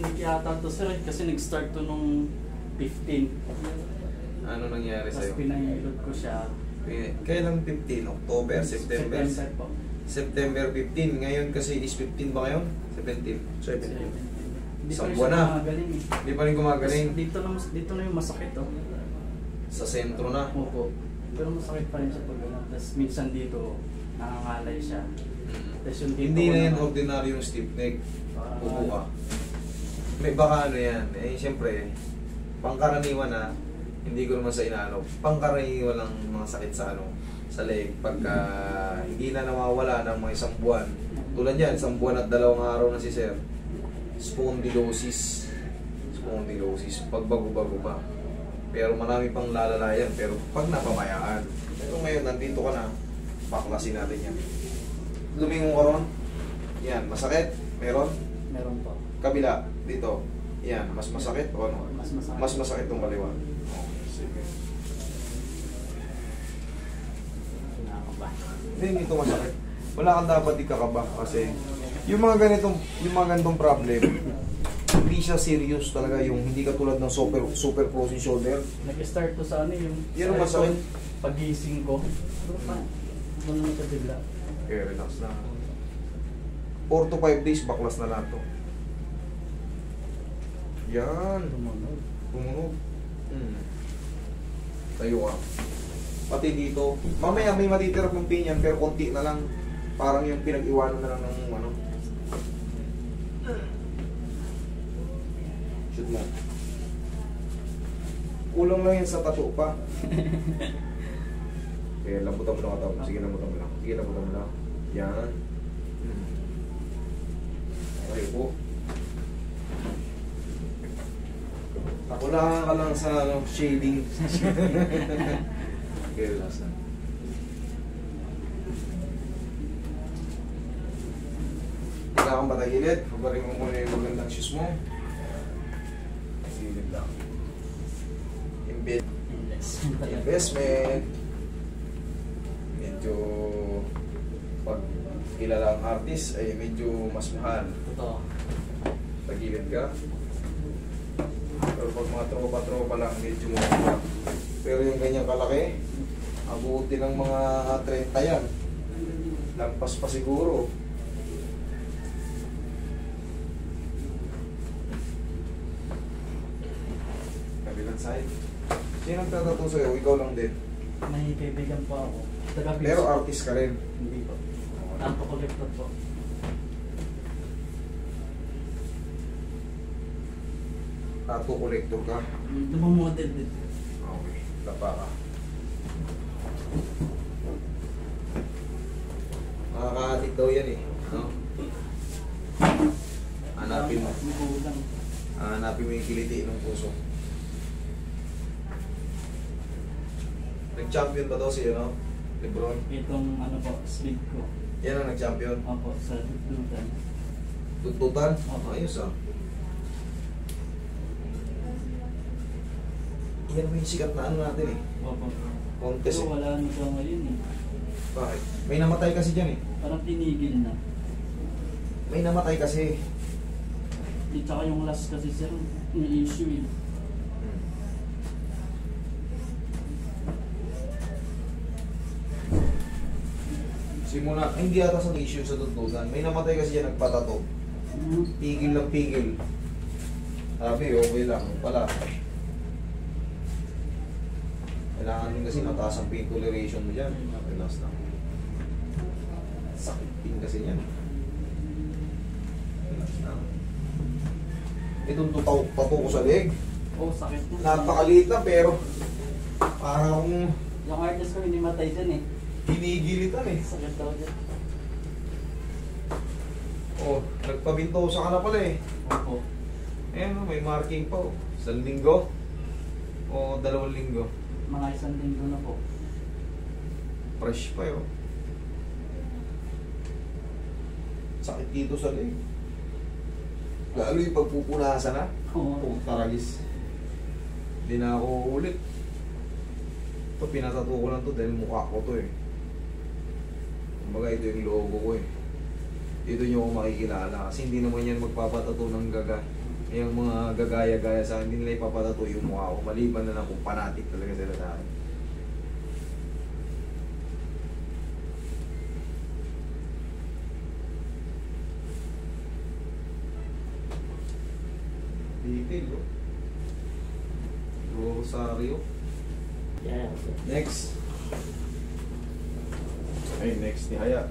technique yata to sir kasi nag-start to nung 15. Ano nangyari Tapos sa'yo? pinahilot ko siya. Kailan 15? October? September? September po. September 15. Ngayon kasi is 15 ba ngayon? 17. 17. Hindi pa Isang rin buwan siya na. gumagaling eh. Hindi pa rin gumagaling. Tapos dito na yung masakit oh. Sa sentro na. Opo. Pero masakit pa rin siya pag ano. Tapos minsan dito nangangalay siya. Tapos yung dito Hindi ko na yan naman, ordinary yung stiff neck. parang Upo ka. May baka ano yan. Eh siyempre, pangkaraniwan na, hindi ko naman sa inaano, pangkaraniwan lang mga sakit sa ano, sa leg. Pagka hindi na nawawala ng mga isang buwan. Tulad yan, isang buwan at 2 araw na si sir. Spondylosis. Spondylosis. Pagbago-bago pa. Pero marami pang lalalayan. Pero pag napabayaan. Pero ngayon, nandito ka na, baklasin natin yan. Lumingon ka ron. Yan, masakit. Meron. meron po. Kabila, dito. Yan, mas masakit o ano? Mas masakit. Mas masakit yung kaliwa. Okay, sige. Nakakaba. Hindi ito masakit. Wala kang dapat ikakaba kasi yung mga ganitong problem, hindi siya serious talaga, yung hindi katulad ng super frozen shoulder. Nag-start to sa ano yung Yan ang sa masakit. pagising ko. Pero pa, ano na siya bigla. Okay, relax na. 4 to 5 days, baklas na lahat to. Yan. Tumunog. Tumunog. Tayo ka. Pati dito. Mamaya may matitira pang pain yan, pero konti na lang. Parang yung pinag-iwanan na lang ng ano. Shoot mo. Kulang lang yan sa tattoo pa. Okay, lambutan mo lang ito. Sige, lambutan mo lang. Sige, lambutan mo lang. Yan. Okay po. Nakulangan ka lang sa ano, shading. Okay, relax na. Wala kang batagilid. Hubarin mo muna yung magandang shoes mo. Gilid lang. Investment. Medyo pag kilala ang artist ay medyo mas mahal. Totoo. Tagilid ka. Pero pag mga tropa-tropa lang, medyo mura. Pero yung ganyan kalaki, abuti ng mga 30 yan. Lampas pa siguro. Kabilang side. Sino nagtatato sa'yo? Ikaw lang din. May kaibigan po ako. Taga-Bix. Pero artist ka rin. Hindi po. Tanto collector po. Tattoo collector ka. Lumamodel din. Okay. Tapa ka. Makakahatik daw yan eh. No? Hanapin mo. Hanapin mo yung kiliti ng puso. Nag-champion ba daw si ano? Lebron? Itong ano po, sleeve ko. Yan ang nag-champion. Opo, sa tututan. Tututan? Opo. Ayos ah. Yan mo yung sikat na ano natin eh. Opo. Contest Pero eh. wala na siya ngayon eh. Bakit? May namatay kasi dyan eh. Parang tinigil na. May namatay kasi. At saka yung last kasi sir, may issue eh. Simula, hindi ata sa issue sa tuntutan. May namatay kasi dyan nagpatato. Pigil lang pigil. Sabi, okay lang. Pala. Kailangan din kasi mataas ang pain toleration mo dyan. Relax lang. Sakit din kasi yan. Relax lang. Itong tato ko sa leg. Oh, sakit na. Napakaliit lang pero parang Yung artist ko hindi matay dyan eh. hinigilitan eh. Sakit daw dyan. Oh, nagpabintosa ka na pala eh. Opo. Ayan, may marking pa oh. 1 linggo o 2 linggo. Mga 1 linggo na po. Fresh pa yun. Sakit dito sa leg. Lalo yung pagpupunasan na. Oo. Taragis. Hindi na ako ulit. Ito, pinatato ko lang to dahil mukha ko to eh. Kumbaga ito yung logo ko eh. Dito nyo ako makikilala kasi hindi naman yan magpapatato ng gaga. Yung mga gagaya-gaya sa akin, hindi nila ipapatato yung mukha ko. Maliban na lang kung fanatic talaga sila sa akin. Detail, oh. Rosario. Yeah. Next. Ay, next ni Haya.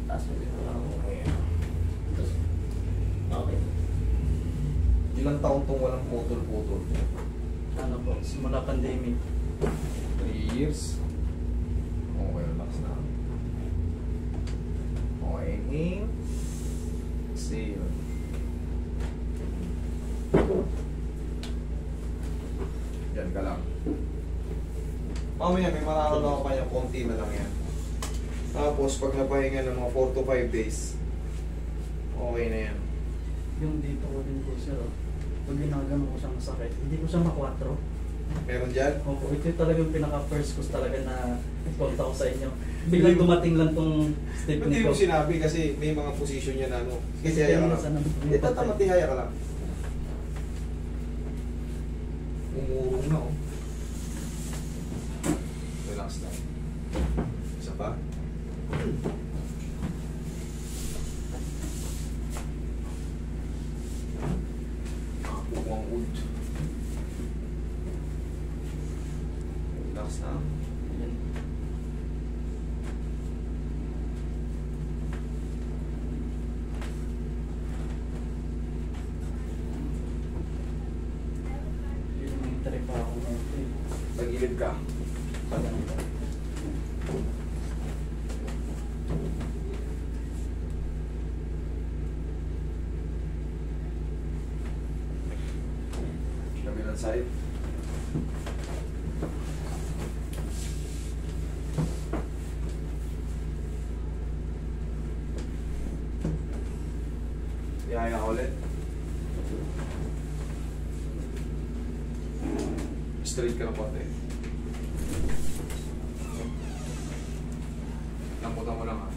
Taas mo dito lang. Okay. Okay. Ilang taon tong walang putol-putol? Ano po, simula pandemic. 3 years. Okay, relax na. Okay, inhale. Exhale. Yan ka lang. Mamaya may mararamdaman pa yung konti na lang yan. Tapos pag napahinga ng mga 4 to 5 days, okay na yan. Yung dito ko din po sir, oh. Pag ginagano ko siyang sakit, hindi ko siya makwatro. Meron dyan? Opo, ito yung talagang pinaka-first ko talaga na ikonta ko sa inyo. Biglang dumating lang tong step Hindi nito. mo sinabi kasi may mga position yan na ano. Kasi haya ka lang. Ito tamad haya ka lang. Umurong na oh. Relax lang. Isa pa. Buwang wood. Relax lang. Yan. Yun yung trip ako nito eh. Tagilid ka. Kabilang side. Ihaya ka ulit. Straight ka ng konti. Lambutan mo lang ha.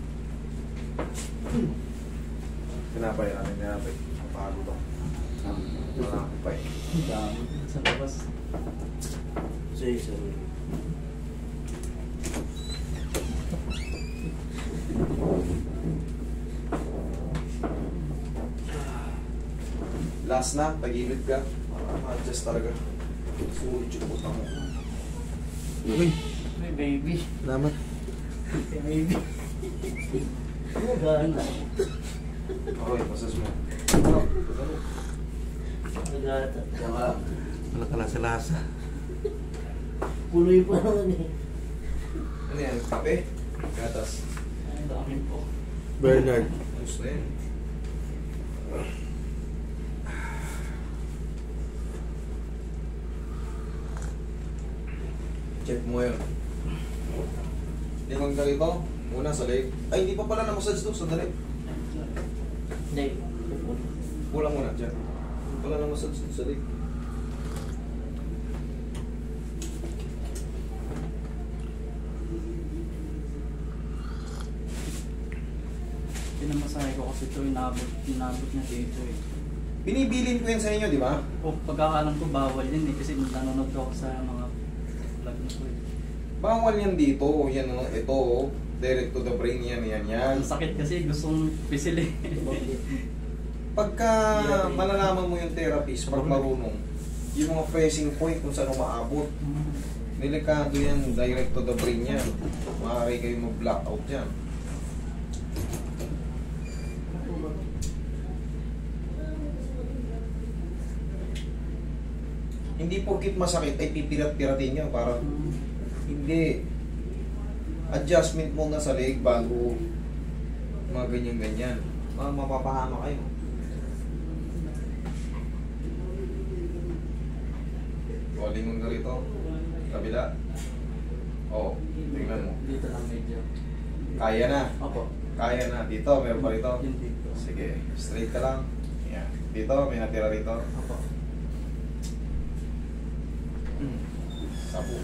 Tinapay natin, tinapay. Napagod ako. Malapay. Ang dami. Sa labas. Jason. Last na, tagilid ka. Adjust talaga. Sulit yung utang mo. Uy, May baby. naman. May baby. Gana. Okay, masas mo. Nagata. Saka, Wala ka lang sa lasa. Puloy pa naman eh. ano yan, kape? Gatas. Ang dami po. Bernard. Ayos na yan. Check mo yun. Limang ka rito, muna sa leg. Ay, hindi pa pala na-massage to, sandali. Hindi. Kulang muna dyan. Wala na-massage to sa leg. Pinamasahe ko kasi ito, inabot niya dito eh. Binibilin ko yan sa inyo, di ba? O pagkakalam ko bawal yun eh kasi nanonood ako sa mga vlog na ko eh. Bawal yan dito. Yan, oh, ito, oh. Direct to the brain yan, yan, yan. Ang sakit kasi gustong pisil eh. Pagka malalaman mo yung therapist, pag marunong, yung mga pressing point kung saan umaabot, delikado yan, direct to the brain yan. Maaari kayo mag-blackout yan. Hindi porkit masakit ay pipirat-piratin nyo para hindi. Adjustment muna sa leg bago mga ganyan-ganyan. Mapapahama kayo. O, lingon ka rito. Kabila. O, tingnan mo. Dito lang medyo. Kaya na. Opo. Kaya na. Dito, meron pa rito. Yun dito. Sige, straight ka lang. Yan. Dito, may natira rito. Opo. Sapo.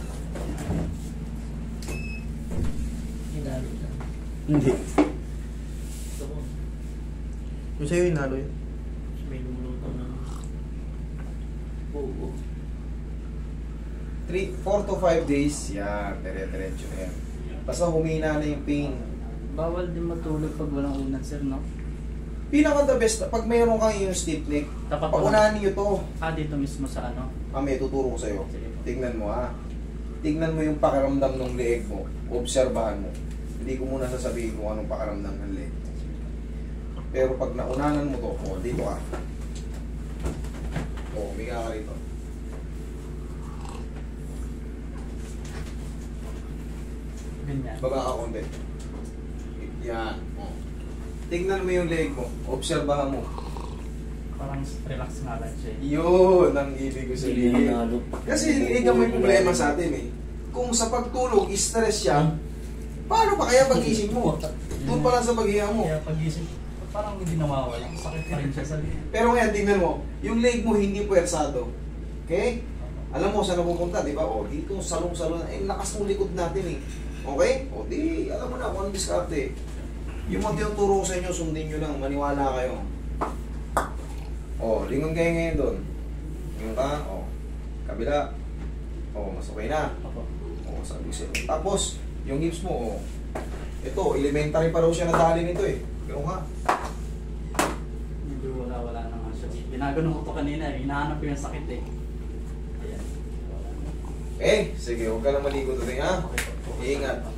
Hinalo na. Hindi. Yung sa'yo, inalo yun. May lumuluto na. Oo. 4 to 5 days, yan, dire-diretso na yan. Basta humina na yung pain. Bawal din matulog pag walang unan, sir, no? Pinaka the best, pag mayroon kang yung stiff neck, Dapat paunahan niyo to. dito mismo sa ano. May tuturo ko sa'yo. Sige po. Tignan mo Tignan mo yung pakiramdam ng leeg mo. Obserbahan mo. Hindi ko muna sasabihin kung anong pakiramdam ng leeg. Pero pag naunanan mo to, dito ka. Umiga ka rito. Ganyan. Baba ka konti. Yan. Tignan mo yung leeg mo. Obserbahan mo. Parang relax nga lang siya. Yun ang ibig ko Hindi sabihin. nanalo. Kasi leeg ang may problema sa atin eh. Kung sa pagtulog, stress siya, paano pa kaya pag-isip mo? Doon pa lang sa paghihinga mo. Kaya pag-isip, parang hindi nawawala. Sakit pa rin siya sa liit. Pero ngayon, tingnan mo, yung leg mo hindi puwersado. Okay? Alam mo saan napupunta, di ba? O, dito, salong-salong. Lakas ng likod natin eh. Okay? O, di, alam mo na kung anong diskarte. Yung mga tinuturo ko sa inyo, sundin nyo lang, maniwala kayo. O, lingon kayo ngayon doon. Lingon ka, o. Kabila. O, mas okay na. Opo. O, sabi ko sa'yo. Tapos, yung hips mo, o. Ito, elementary pa raw siya nadali nito eh. Ganun ka. Medyo wala na nga siya. Ginagano ko to kanina eh. Hinahanap ko yung sakit eh. Ayan. Sige, huwag ka lang maligo doon ha. Okay po. Ingat.